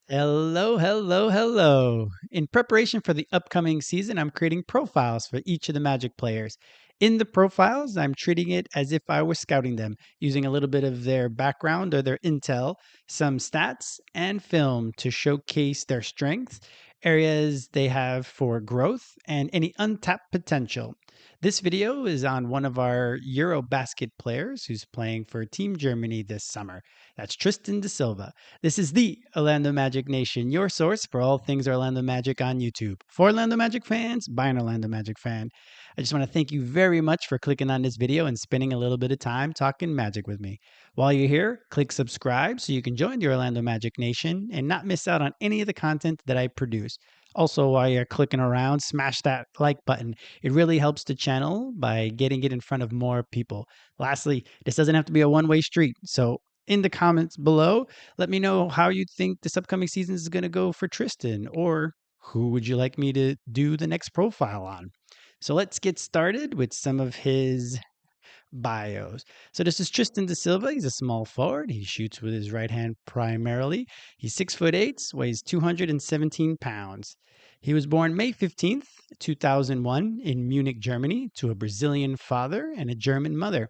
Hello, hello, hello. In preparation for the upcoming season, I'm creating profiles for each of the Magic players. In the profiles, I'm treating it as if I was scouting them, using a little bit of their background or their intel, some stats, and film to showcase their strengths, areas they have for growth, and any untapped potential. This video is on one of our EuroBasket players who's playing for Team Germany this summer. That's Tristan da Silva. This is the Orlando Magic Nation, your source for all things Orlando Magic on YouTube. For Orlando Magic fans, by an Orlando Magic fan. I just want to thank you very much for clicking on this video and spending a little bit of time talking Magic with me. While you're here, click subscribe so you can join the Orlando Magic Nation and not miss out on any of the content that I produce. Also, while you're clicking around, smash that like button. It really helps the channel by getting it in front of more people. Lastly, this doesn't have to be a one-way street. So in the comments below, let me know how you think this upcoming season is going to go for Tristan, or who would you like me to do the next profile on? So let's get started with some of his bios. So this is Tristan da Silva. He's a small forward. He shoots with his right hand primarily. He's 6'8", weighs 217 pounds. He was born May 15th, 2001 in Munich, Germany, to a Brazilian father and a German mother.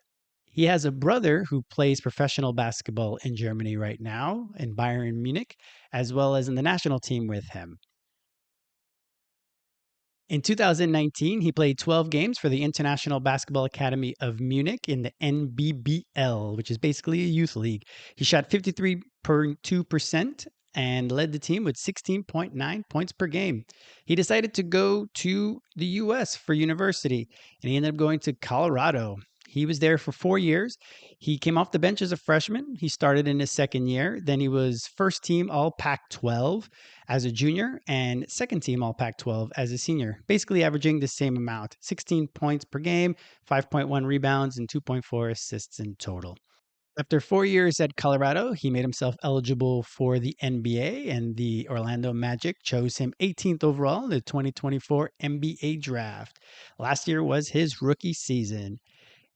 He has a brother who plays professional basketball in Germany right now, in Bayern Munich, as well as in the national team with him. In 2019, he played 12 games for the International Basketball Academy of Munich in the NBBL, which is basically a youth league. He shot 53.2% and led the team with 16.9 points per game. He decided to go to the US for university, and he ended up going to Colorado. He was there for 4 years. He came off the bench as a freshman. He started in his second year. Then he was first team All Pac-12 as a junior and second team All Pac-12 as a senior, basically averaging the same amount, 16 points per game, 5.1 rebounds, and 2.4 assists in total. After 4 years at Colorado, he made himself eligible for the NBA, and the Orlando Magic chose him 18th overall in the 2024 NBA draft. Last year was his rookie season.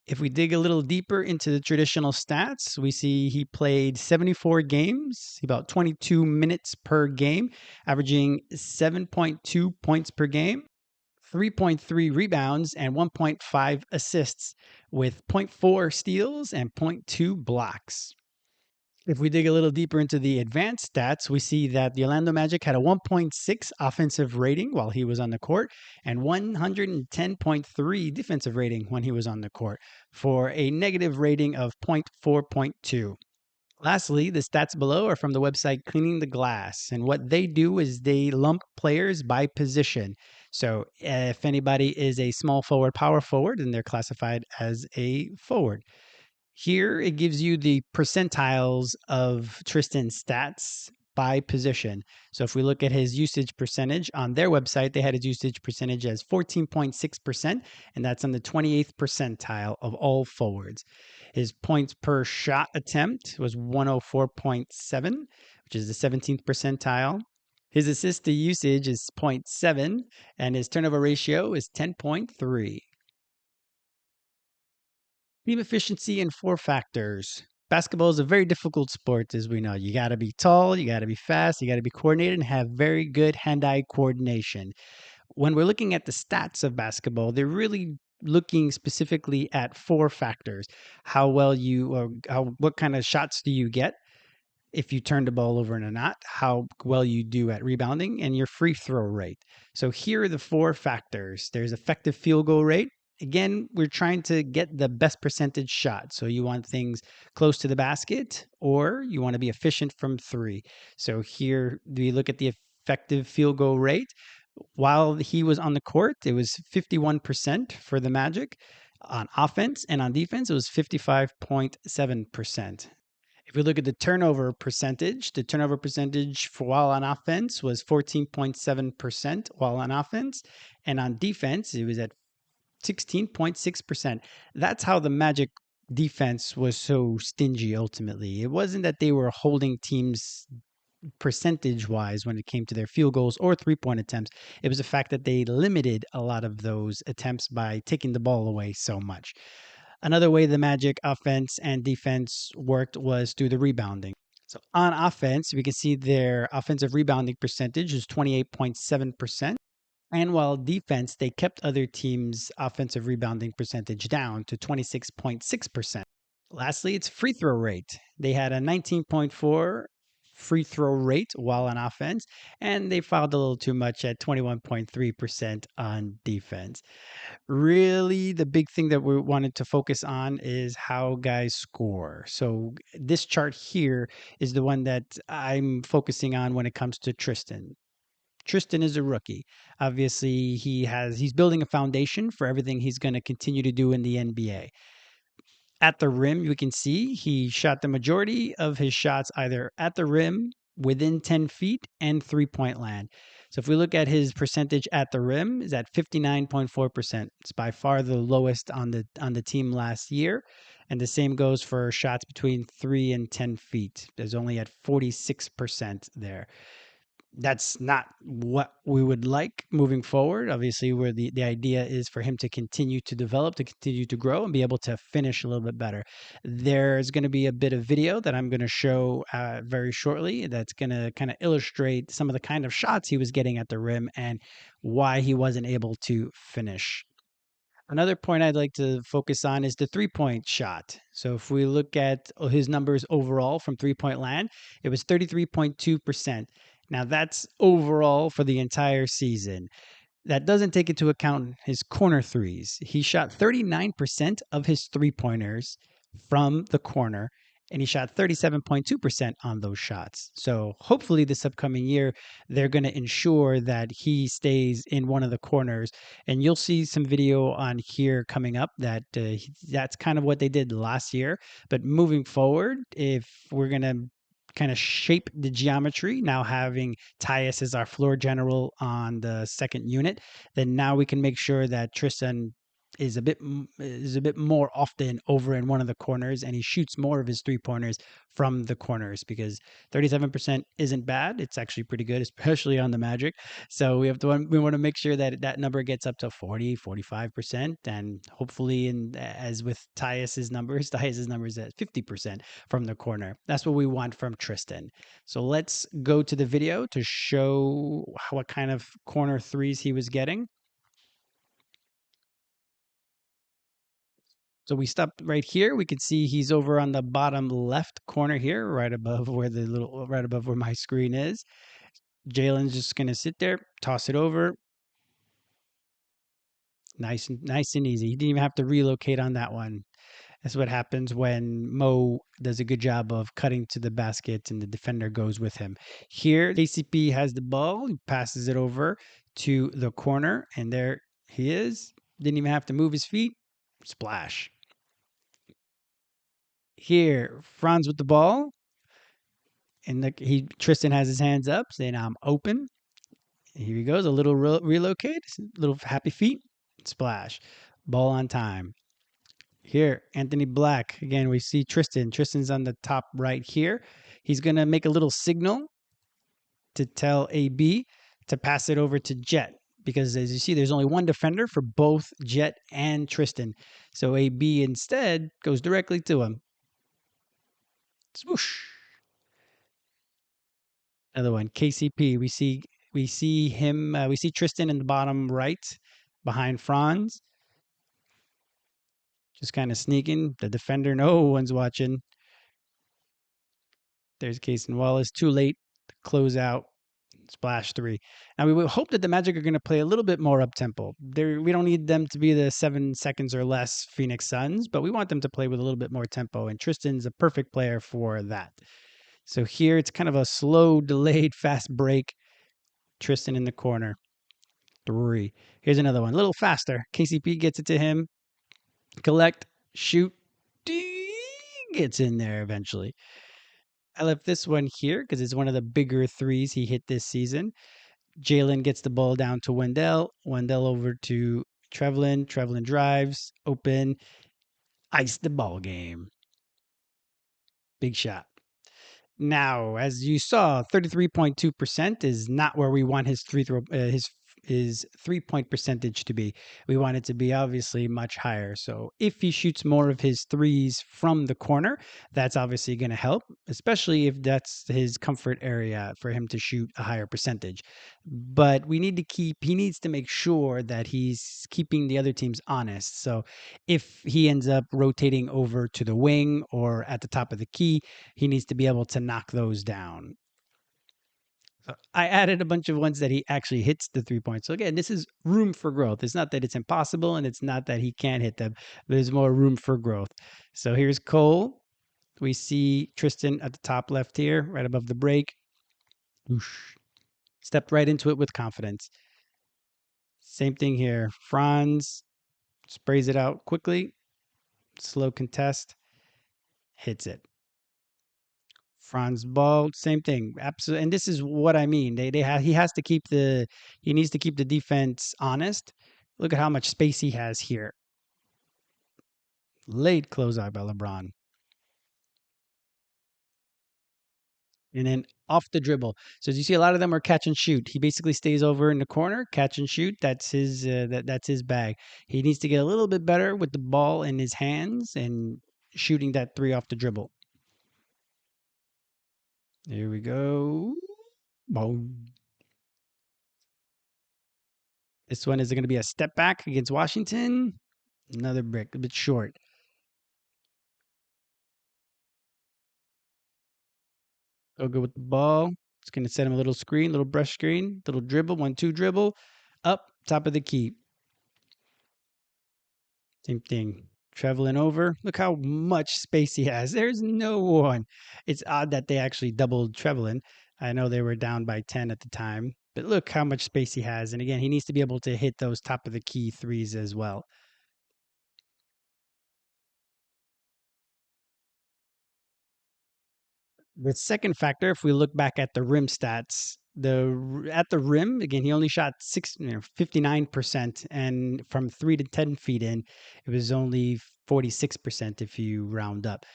If we dig a little deeper into the traditional stats, we see he played 74 games, about 22 minutes per game, averaging 7.2 points per game, 3.3 rebounds, and 1.5 assists, with zero point 0.4 steals and 0.2 blocks. If we dig a little deeper into the advanced stats, we see that the Orlando Magic had a 1.6 offensive rating while he was on the court and 110.3 defensive rating when he was on the court, for a negative rating of 0.4.2. Lastly, the stats below are from the website Cleaning the Glass, and what they do is they lump players by position. So if anybody is a small forward, power forward, then they're classified as a forward. Here it gives you the percentiles of Tristan's stats by position. So if we look at his usage percentage on their website, they had his usage percentage as 14.6%, and that's on the 28th percentile of all forwards. His points per shot attempt was 104.7, which is the 17th percentile. His assist to usage is 0.7, and his turnover ratio is 10.3. Team efficiency and 4 factors. Basketball is a very difficult sport, as we know. You got to be tall, you got to be fast, you got to be coordinated, and have very good hand-eye coordination. When we're looking at the stats of basketball, they're really looking specifically at 4 factors: how well you, or what kind of shots do you get if you turn the ball over or not, how well you do at rebounding, and your free throw rate. So here are the 4 factors. There's effective field goal rate. Again, we're trying to get the best percentage shot. So you want things close to the basket, or you want to be efficient from 3. So here we look at the effective field goal rate. While he was on the court, it was 51% for the Magic on offense, and on defense, it was 55.7%. If we look at the turnover percentage for while on offense was 14.7% while on offense, and on defense, it was at 16.6%. That's how the Magic defense was so stingy ultimately. It wasn't that they were holding teams percentage-wise when it came to their field goals or three-point attempts. It was the fact that they limited a lot of those attempts by taking the ball away so much. Another way the Magic offense and defense worked was through the rebounding. So on offense, we can see their offensive rebounding percentage is 28.7%. And while defense, they kept other teams' offensive rebounding percentage down to 26.6%. Lastly, it's free throw rate. They had a 19.4 free throw rate while on offense, and they fouled a little too much at 21.3% on defense. Really, the big thing that we wanted to focus on is how guys score. So this chart here is the one that I'm focusing on when it comes to Tristan. Tristan is a rookie. Obviously, he's building a foundation for everything he's going to continue to do in the NBA. At the rim, you can see he shot the majority of his shots either at the rim, within 10 feet, and three-point land. So if we look at his percentage at the rim, is at 59.4%. It's by far the lowest on the team last year. And the same goes for shots between 3 and 10 feet. There's only at 46% there. That's not what we would like moving forward. Obviously, where the idea is for him to continue to develop, to continue to grow, and be able to finish a little bit better. There's going to be a bit of video that I'm going to show very shortly that's going to kind of illustrate some of the kind of shots he was getting at the rim and why he wasn't able to finish. Another point I'd like to focus on is the three-point shot. So if we look at his numbers overall from three-point land, it was 33.2%. Now that's overall for the entire season. That doesn't take into account his corner threes. He shot 39% of his three-pointers from the corner, and he shot 37.2% on those shots. So hopefully this upcoming year, they're going to ensure that he stays in one of the corners. And you'll see some video on here coming up that that's kind of what they did last year. But moving forward, if we're going to kind of shape the geometry, now having Tyus as our floor general on the second unit, then now we can make sure that Tristan is a bit more often over in one of the corners, and he shoots more of his three-pointers from the corners, because 37% isn't bad. It's actually pretty good, especially on the Magic. So we want to make sure that that number gets up to 40-45%, and hopefully, as with Tyus's numbers at 50% from the corner. That's what we want from Tristan. So let's go to the video to show what kind of corner threes he was getting. So we stopped right here. We can see he's over on the bottom left corner here, right above where my screen is. Jalen's just gonna sit there, toss it over. Nice and easy. He didn't even have to relocate on that one. That's what happens when Mo does a good job of cutting to the basket and the defender goes with him. Here, KCP has the ball. He passes it over to the corner, and there he is. Didn't even have to move his feet. Splash. Here, Franz with the ball. And Tristan has his hands up, saying, "I'm open." Here he goes, a little relocate, little happy feet, splash. Ball on time. Here, Anthony Black. Again, we see Tristan. Tristan's on the top right here. He's going to make a little signal to tell AB to pass it over to Jet, because as you see, there's only one defender for both Jet and Tristan. So AB instead goes directly to him. Swoosh. Another one, KCP. We see him. We see Tristan in the bottom right behind Franz, just kind of sneaking. The defender, no one's watching. There's Cason Wallace. Too late to close out. Splash three. Now we would hope that the Magic are going to play a little bit more up tempo. We don't need them to be the 7 seconds or less Phoenix Suns, but we want them to play with a little bit more tempo. And Tristan's a perfect player for that. So here it's kind of a slow, delayed, fast break. Tristan in the corner. 3. Here's another one, a little faster. KCP gets it to him. Collect, shoot. Gets in there eventually. I left this one here because it's one of the bigger threes he hit this season. Jalen gets the ball down to Wendell. Wendell over to Trevlin. Trevlin drives, open, ice the ball game. Big shot. Now, as you saw, 33.2% is not where we want his his 3-point percentage to be? We want it to be obviously much higher. So if he shoots more of his threes from the corner, that's obviously going to help, especially if that's his comfort area for him to shoot a higher percentage. But he needs to make sure that he's keeping the other teams honest. So if he ends up rotating over to the wing or at the top of the key, he needs to be able to knock those down. So I added a bunch of ones that he actually hits the 3 points. So again, this is room for growth. It's not that it's impossible and it's not that he can't hit them. There's more room for growth. So here's Cole. We see Tristan at the top left here, right above the break. Whoosh. Stepped right into it with confidence. Same thing here. Franz sprays it out quickly. Slow contest. Hits it. Franz ball, same thing. Absolutely. And this is what I mean. He needs to keep the defense honest. Look at how much space he has here. Late closeout by LeBron. And then off the dribble. So as you see, a lot of them are catch and shoot. He basically stays over in the corner, catch and shoot. That's his bag. He needs to get a little bit better with the ball in his hands and shooting that three off the dribble. Here we go. Boom. This one is going to be a step back against Washington. Another brick, a bit short. Go good with the ball. It's going to set him a little screen, little brush screen, little dribble, 1-2 dribble, up top of the key. Same thing. Traveling over. Look how much space he has. There's no one. It's odd that they actually doubled Trevelin. I know they were down by 10 at the time, but look how much space he has. And again, he needs to be able to hit those top of the key threes as well. The second factor, if we look back at the rim stats, at the rim again, he only shot 59%, and from 3 to 10 feet in, it was only 46% if you round up.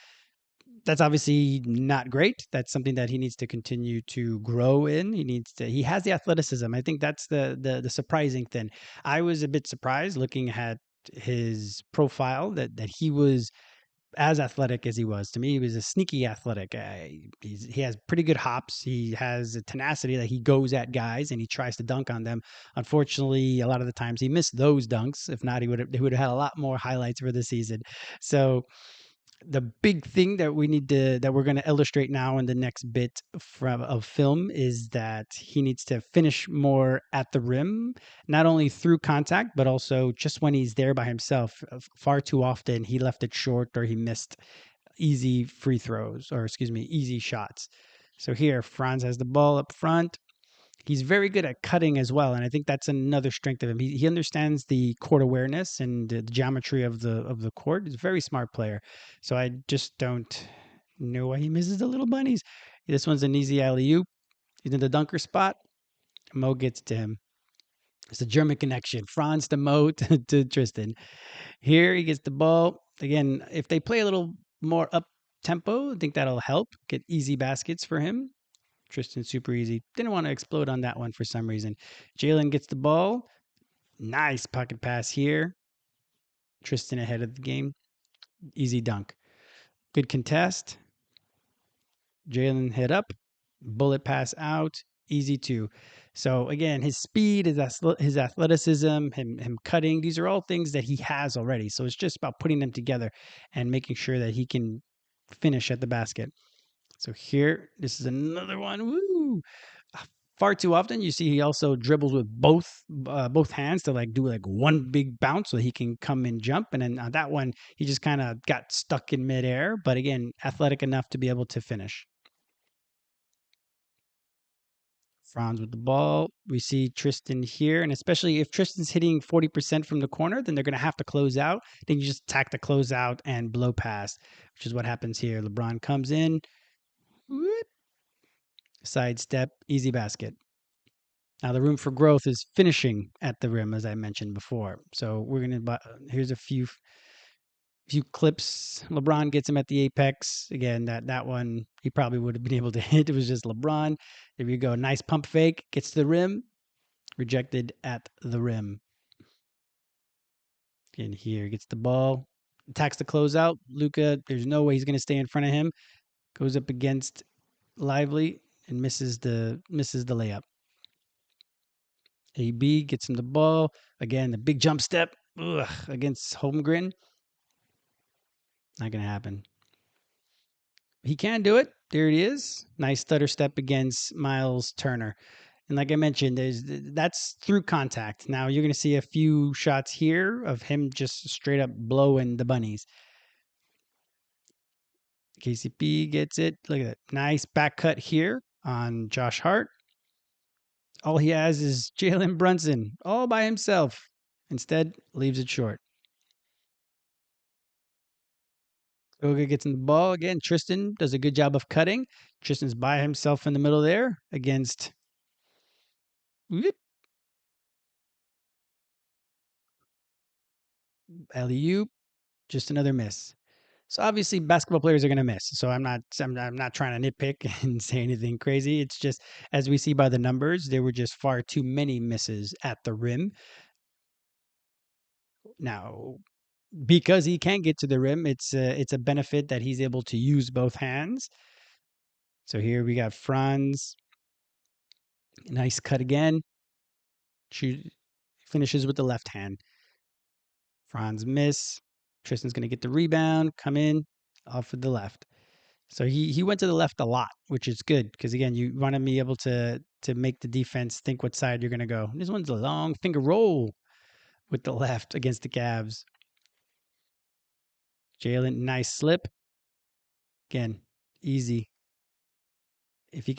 That's obviously not great. That's something that he needs to continue to grow in. He has the athleticism. I think that's the surprising thing. I was a bit surprised looking at his profile that he was as athletic as he was. To me, he was a sneaky athletic. He has pretty good hops. He has a tenacity that he goes at guys and he tries to dunk on them. Unfortunately, a lot of the times he missed those dunks. If not, he would have had a lot more highlights for the season. So the big thing that we're going to illustrate now in the next bit of film is that he needs to finish more at the rim, not only through contact, but also just when he's there by himself. Far too often he left it short or he missed easy free throws, or excuse me, easy shots. So here, Franz has the ball up front. He's very good at cutting as well, and I think that's another strength of him. He understands the court awareness and the geometry of the court. He's a very smart player. So I just don't know why he misses the little bunnies. This one's an easy alley-oop. He's in the dunker spot. Mo gets to him. It's a German connection. Franz to Mo to Tristan. Here he gets the ball. Again, if they play a little more up tempo, I think that'll help get easy baskets for him. Tristan, super easy. Didn't want to explode on that one for some reason. Jalen gets the ball. Nice pocket pass here. Tristan ahead of the game. Easy dunk. Good contest. Jalen hit up. Bullet pass out. Easy two. So again, his speed, his athleticism, him cutting, these are all things that he has already. So it's just about putting them together and making sure that he can finish at the basket. So here, this is another one. Woo! Far too often, you see he also dribbles with both hands to do one big bounce so he can come and jump. And then on that one, he just kind of got stuck in midair. But again, athletic enough to be able to finish. Franz with the ball. We see Tristan here, and especially if Tristan's hitting 40% from the corner, then they're going to have to close out. Then you just attack the closeout and blow past, which is what happens here. LeBron comes in. Whoop. Sidestep, easy basket. Now the room for growth is finishing at the rim, as I mentioned before. So we're gonna. Here's a few clips. LeBron gets him at the apex again. That one he probably would have been able to hit. It was just LeBron. There you go. Nice pump fake. Gets to the rim. Rejected at the rim. And here gets the ball, attacks the closeout. Luka, there's no way he's going to stay in front of him. Goes up against Lively and misses the layup. AB gets him the ball. Again, the big jump step against Holmgren. Not going to happen. He can do it. There it is. Nice stutter step against Miles Turner. And like I mentioned, that's through contact. Now you're going to see a few shots here of him just straight up blowing the bunnies. KCP gets it. Look at that. Nice back cut here on Josh Hart. All he has is Jalen Brunson all by himself. Instead, leaves it short. Goga gets in the ball again. Tristan does a good job of cutting. Tristan's by himself in the middle there against alley-oop. Just another miss. So obviously basketball players are going to miss. So I'm not trying to nitpick and say anything crazy. It's just as we see by the numbers, there were just far too many misses at the rim. Now, because he can get to the rim, it's a benefit that he's able to use both hands. So here we got Franz. Nice cut again. Finishes with the left hand. Franz miss. Tristan's going to get the rebound, come in, off with the left. So he went to the left a lot, which is good because again, you want to be able to make the defense think what side you're going to go. This one's a long finger roll with the left against the Cavs. Jalen, nice slip. Again, easy. If you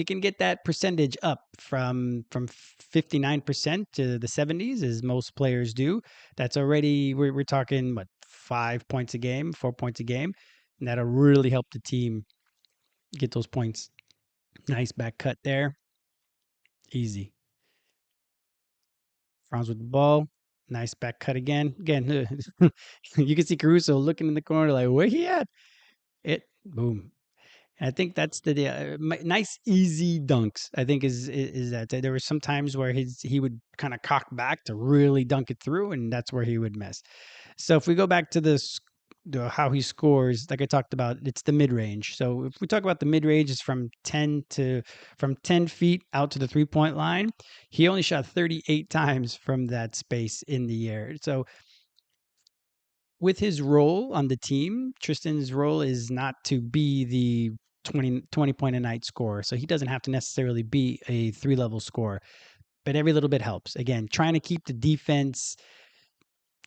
can get that percentage up from 59% to the 70s, as most players do, that's already we're talking what 5 points a game, 4 points a game, and that'll really help the team get those points. Nice back cut there. Easy. Franz with the ball. Nice back cut again. Again, you can see Caruso looking in the corner like, where he at? It boom. And I think that's the nice easy dunks. I think is that there were some times where he would kind of cock back to really dunk it through, and that's where he would miss. So if we go back to how he scores, like I talked about, it's the mid range. So if we talk about the mid range, it's from 10 feet out to the 3-point line. He only shot 38 times from that space in the air. So with his role on the team, Tristan's role is not to be the 20 point a night scorer. So he doesn't have to necessarily be a 3-level scorer, but every little bit helps. Again, trying to keep the defense,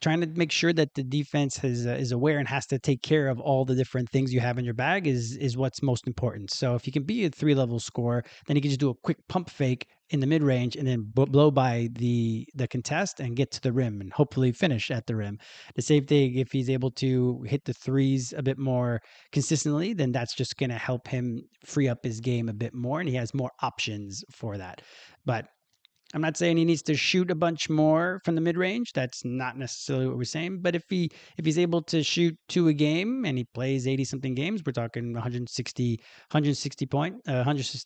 trying to make sure that the defense is aware and has to take care of all the different things you have in your bag is what's most important. So if you can be a 3-level scorer, then you can just do a quick pump fake in the mid range and then blow by the contest and get to the rim and hopefully finish at the rim. The same thing if he's able to hit the threes a bit more consistently, then that's just going to help him free up his game a bit more, and he has more options for that. But I'm not saying he needs to shoot a bunch more from the mid range. That's not necessarily what we're saying. But if he's able to shoot 2 a game and he plays 80 something games, we're talking 160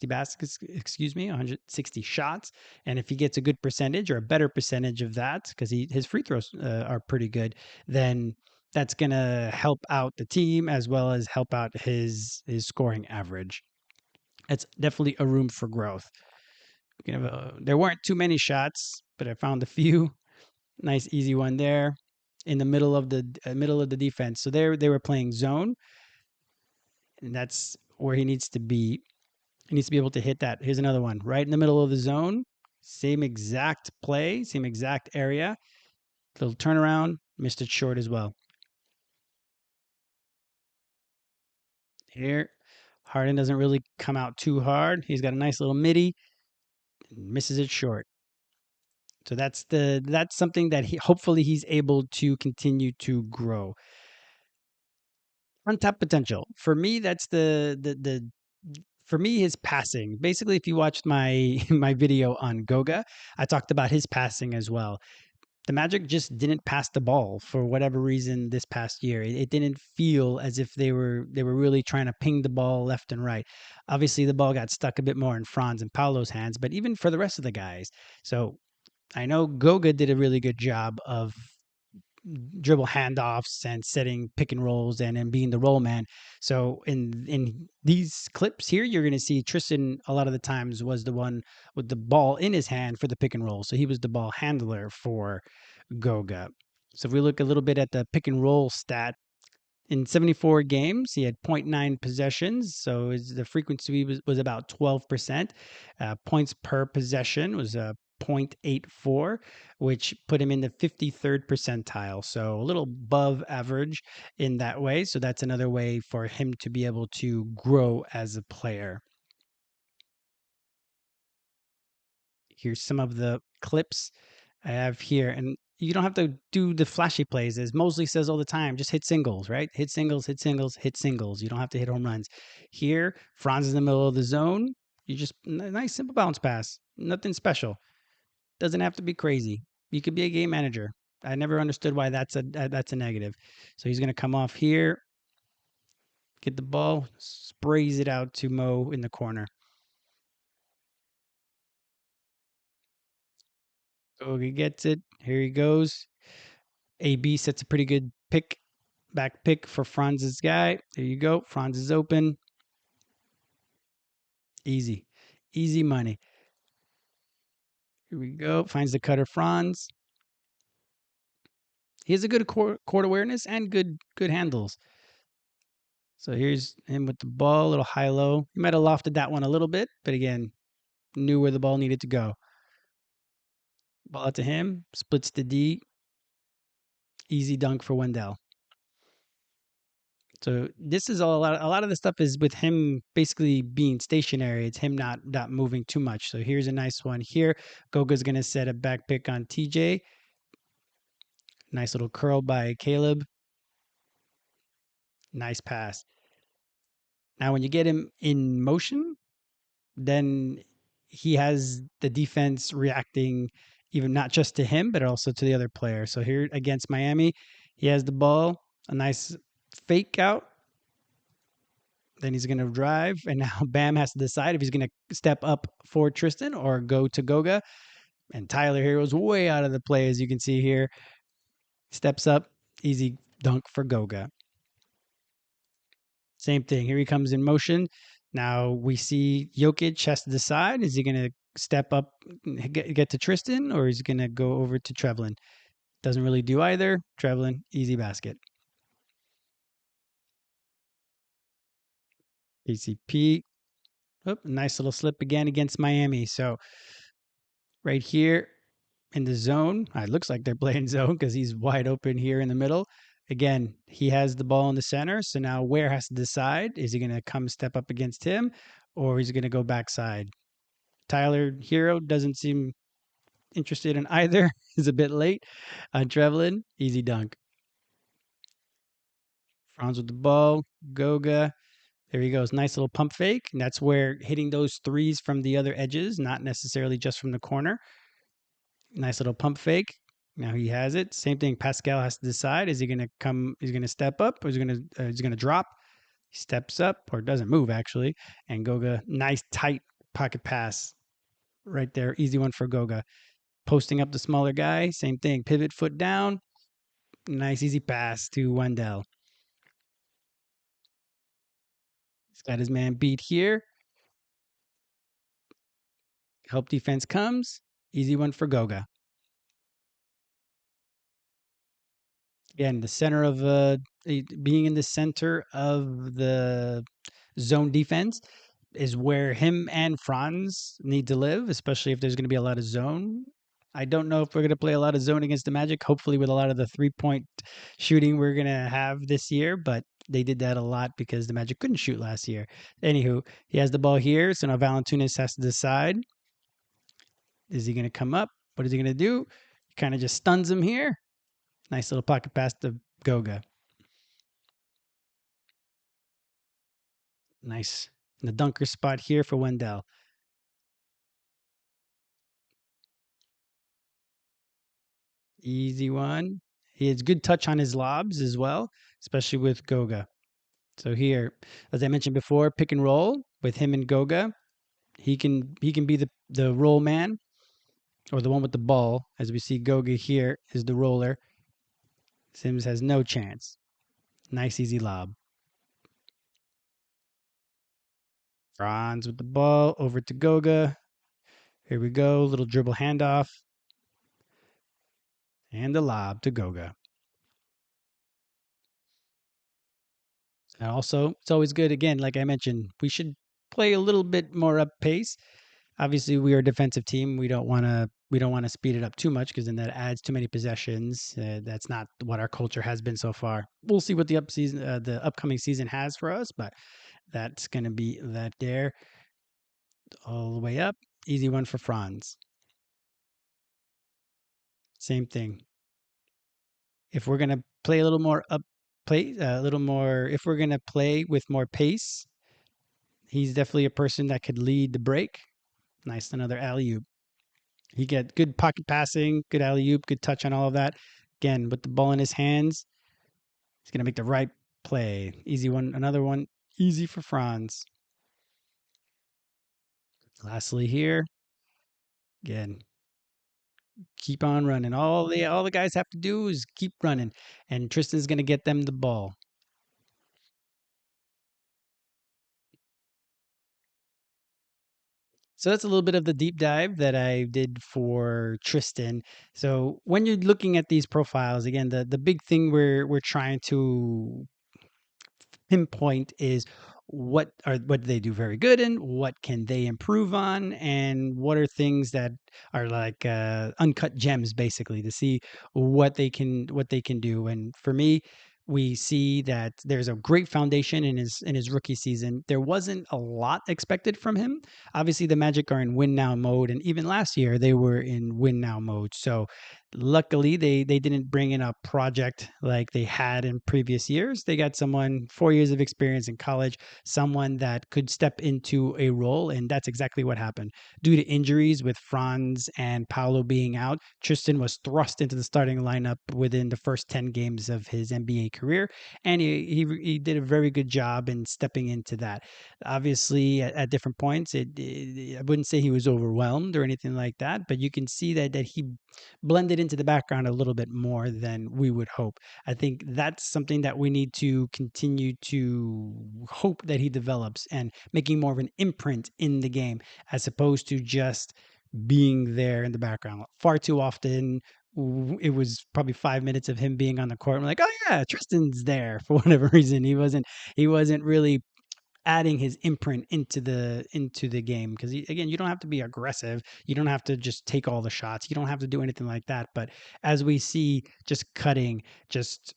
baskets, 160 shots. And if he gets a good percentage or a better percentage of that, because his free throws are pretty good, then that's gonna help out the team as well as help out his scoring average. It's definitely a room for growth. There weren't too many shots, but I found a few. Nice easy one there in the middle of the defense. So they were playing zone, and that's where he needs to be. He needs to be able to hit that. Here's another one right in the middle of the zone. Same exact play, same exact area. Little turnaround, missed it short as well. Here, Harden doesn't really come out too hard. He's got a nice little midi, misses it short. So that's something that hopefully he's able to continue to grow. Untapped potential. For me, that's for me, his passing. Basically, if you watched my my video on Goga, I talked about his passing as well. The Magic just didn't pass the ball for whatever reason this past year. It didn't feel as if they were really trying to ping the ball left and right. Obviously, the ball got stuck a bit more in Franz and Paolo's hands, but even for the rest of the guys. So I know Goga did a really good job of dribble handoffs and setting pick and rolls and being the roll man. So in these clips here, you're going to see Tristan a lot of the times was the one with the ball in his hand for the pick and roll. So he was the ball handler for Goga. So if we look a little bit at the pick and roll stat, in 74 games, he had zero point 0.9 possessions. So the frequency was about 12%. Points per possession was 0.84, which put him in the 53rd percentile. So a little above average in that way. So that's another way for him to be able to grow as a player. Here's some of the clips I have here. And you don't have to do the flashy plays, as Mosley says all the time. Just hit singles, right? Hit singles, hit singles, hit singles. You don't have to hit home runs. Here, Franz is in the middle of the zone. You just nice simple bounce pass. Nothing special. Doesn't have to be crazy. You could be a game manager. I never understood why that's a negative. So he's gonna come off here, get the ball, sprays it out to Mo in the corner. So he gets it. Here he goes. AB sets a pretty good back pick for Franz's guy. There you go. Franz is open. Easy. Easy money. Here we go. Finds the cutter Franz. He has a good court awareness and good handles. So here's him with the ball, a little high-low. He might have lofted that one a little bit, but again, knew where the ball needed to go. Ball out to him. Splits the D. Easy dunk for Wendell. So this is a lot of the stuff is with him basically being stationary. It's him not moving too much. So here's a nice one here. Goga's gonna set a back pick on TJ. Nice little curl by Caleb. Nice pass. Now when you get him in motion, then he has the defense reacting even not just to him, but also to the other player. So here against Miami, he has the ball, a nice fake out. Then he's going to drive, and now Bam has to decide if he's going to step up for Tristan or go to Goga. And Tyler here was way out of the play, as you can see here. Steps up, easy dunk for Goga. Same thing. Here he comes in motion. Now we see Jokic has to decide: is he going to step up, get to Tristan, or is he going to go over to Trevlin? Doesn't really do either. Trevlin, easy basket. ACP. Oh, nice little slip again against Miami. So right here in the zone, it looks like they're playing zone because he's wide open here in the middle. Again, he has the ball in the center. So now Ware has to decide, is he going to come step up against him or is he going to go backside? Tyler Hero doesn't seem interested in either. He's a bit late on Trevlin. Easy dunk. Franz with the ball. Goga. There he goes. Nice little pump fake. And that's where hitting those threes from the other edges, not necessarily just from the corner. Nice little pump fake. Now he has it. Same thing. Pascal has to decide: is he going to come? He's going to step up, or is he going to drop? He steps up, or doesn't move actually. And Goga, nice tight pocket pass, right there. Easy one for Goga. Posting up the smaller guy. Same thing. Pivot foot down. Nice easy pass to Wendell. He's got his man beat here. Help defense comes. Easy one for Goga. Again, the center of being in the center of the zone defense is where him and Franz need to live, especially if there's going to be a lot of zone. I don't know if we're going to play a lot of zone against the Magic, hopefully with a lot of the 3-point shooting we're going to have this year, but they did that a lot because the Magic couldn't shoot last year. Anywho, he has the ball here, so now Valanciunas has to decide. Is he going to come up? What is he going to do? He kind of just stuns him here. Nice little pocket pass to Goga. Nice. The dunker spot here for Wendell. Easy one. He has good touch on his lobs as well, especially with Goga. So here, as I mentioned before, pick and roll with him and Goga. He can be the roll man. or the one with the ball. As we see, Goga here is the roller. Sims has no chance. Nice, easy lob. Franz with the ball over to Goga. Here we go. Little dribble handoff. And the lob to Goga. And also, it's always good, again, like I mentioned, we should play a little bit more up pace. Obviously, we are a defensive team. We don't want to speed it up too much because then that adds too many possessions. That's not what our culture has been so far. We'll see what the upcoming season has for us, but that's going to be that there all the way up. Easy one for Franz. Same thing. If we're going to play a little more up play, a little more, if we're going to play with more pace, he's definitely a person that could lead the break. Nice, another alley oop. He get good pocket passing, good alley oop, good touch on all of that. Again, with the ball in his hands, he's gonna make the right play. Easy one, another one, easy for Franz. Lastly, here, again, keep on running. All the guys have to do is keep running, and Tristan's gonna get them the ball. So that's a little bit of the deep dive that I did for Tristan. So when you're looking at these profiles, again, the big thing we're trying to pinpoint is what do they do very good in, what can they improve on, and what are things that are like uncut gems, basically, to see what they can do. And for me, we see that there's a great foundation in his rookie season. There wasn't a lot expected from him. Obviously, the Magic are in win now mode, and even last year they were in win now mode. So luckily, they didn't bring in a project like they had in previous years. They got someone 4 years of experience in college, someone that could step into a role, and that's exactly what happened. Due to injuries with Franz and Paolo being out, Tristan was thrust into the starting lineup within the first 10 games of his NBA career, and he did a very good job in stepping into that. Obviously, at different points, I wouldn't say he was overwhelmed or anything like that, but you can see that he blended into the background a little bit more than we would hope. I think that's something that we need to continue to hope that he develops, and making more of an imprint in the game as opposed to just being there in the background. Far too often, it was probably 5 minutes of him being on the court. And we're like, oh yeah, Tristan's there for whatever reason. He wasn't really adding his imprint into the game, because again, you don't have to be aggressive, you don't have to just take all the shots, you don't have to do anything like that, but as we see, just cutting, just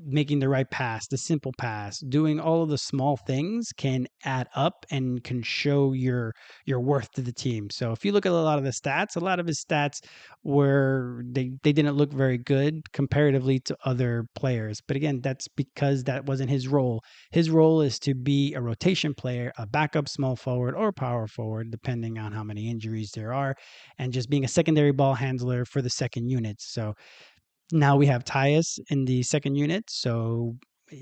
making the right pass, the simple pass, doing all of the small things can add up and can show your worth to the team. So if you look at a lot of the stats, a lot of his stats were they didn't look very good comparatively to other players. But again, that's because that wasn't his role. His role is to be a rotation player, a backup small forward or power forward, depending on how many injuries there are, and just being a secondary ball handler for the second unit. So now we have Tyus in the second unit, so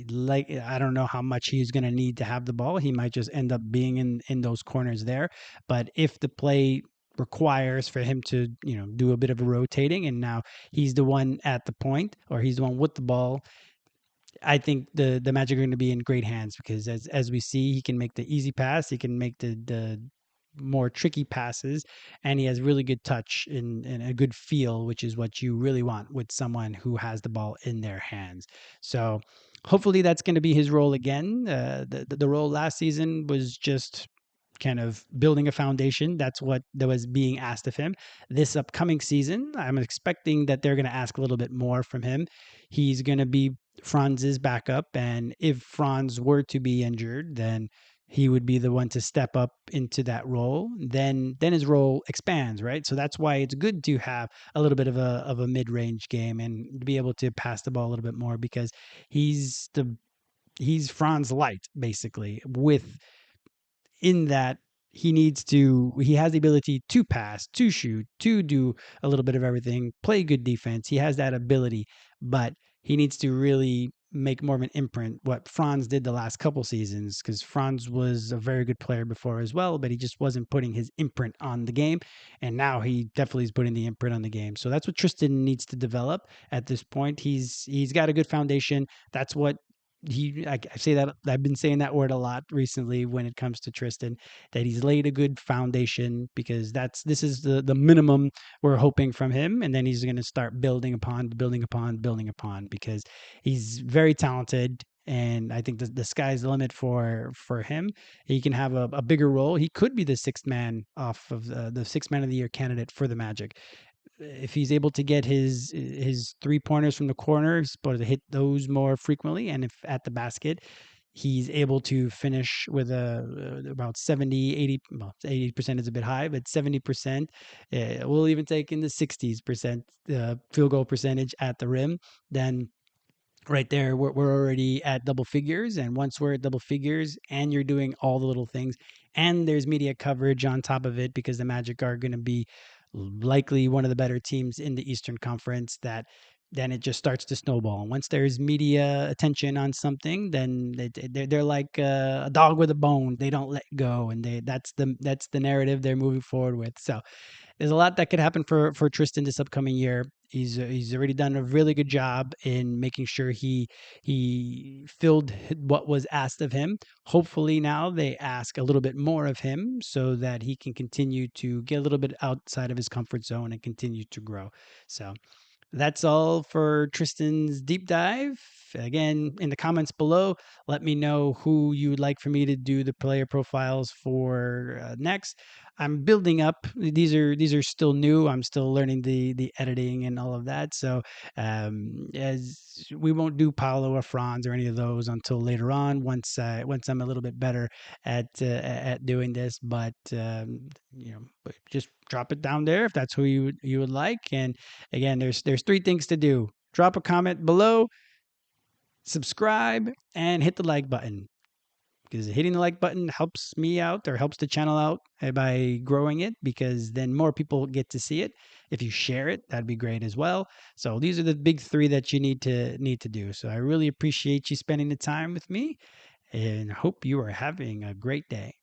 like I don't know how much he's going to need to have the ball. He might just end up being in those corners there. But if the play requires for him to do a bit of a rotating, and now he's the one at the point, or he's the one with the ball, I think the Magic are going to be in great hands, because as we see, he can make the easy pass, he can make the more tricky passes, and he has really good touch and a good feel, which is what you really want with someone who has the ball in their hands. So hopefully that's going to be his role again. The role last season was just kind of building a foundation. That's what that was being asked of him. This upcoming season, I'm expecting that they're going to ask a little bit more from him. He's going to be Franz's backup, and if Franz were to be injured, then he would be the one to step up into that role. Then his role expands, right? So that's why it's good to have a little bit of a mid-range game and to be able to pass the ball a little bit more, because he's Franz light, basically, with in that he has the ability to pass, to shoot, to do a little bit of everything, play good defense. He has that ability, but he needs to really make more of an imprint what Franz did the last couple seasons, because Franz was a very good player before as well, but he just wasn't putting his imprint on the game. And now he definitely is putting the imprint on the game. So that's what Tristan needs to develop at this point. He's got a good foundation. That's what I say that I've been saying that word a lot recently when it comes to Tristan, that he's laid a good foundation, because this is the minimum we're hoping from him, and then he's going to start building upon, because he's very talented. And I think the sky's the limit for him. He can have a bigger role. He could be the sixth man off of the sixth man of the year candidate for the Magic if he's able to get his 3-pointers from the corner. He's supposed to hit those more frequently, and if at the basket he's able to finish with about 70, 80, well, 80% is a bit high, but 70%, we'll even take in the 60% field goal percentage at the rim, then right there we're already at double figures. And once we're at double figures and you're doing all the little things and there's media coverage on top of it, because the Magic are going to be likely one of the better teams in the Eastern Conference, that then it just starts to snowball. And once there's media attention on something, then they're like a dog with a bone. They don't let go, and that's the narrative they're moving forward with. So there's a lot that could happen for Tristan this upcoming year. He's already done a really good job in making sure he filled what was asked of him. Hopefully now they ask a little bit more of him, so that he can continue to get a little bit outside of his comfort zone and continue to grow. So that's all for Tristan's deep dive. Again, in the comments below, let me know who you would like for me to do the player profiles for next. I'm building up. These are still new. I'm still learning the editing and all of that. So as we won't do Paolo or Franz or any of those until later on, once I'm a little bit better at doing this. But but just drop it down there if that's who you would like. And again, there's 3 things to do. Drop a comment below, subscribe, and hit the like button, because hitting the like button helps me out, or helps the channel out by growing it, because then more people get to see it. If you share it, that'd be great as well. So these are the big 3 that you need to do. So I really appreciate you spending the time with me, and hope you are having a great day.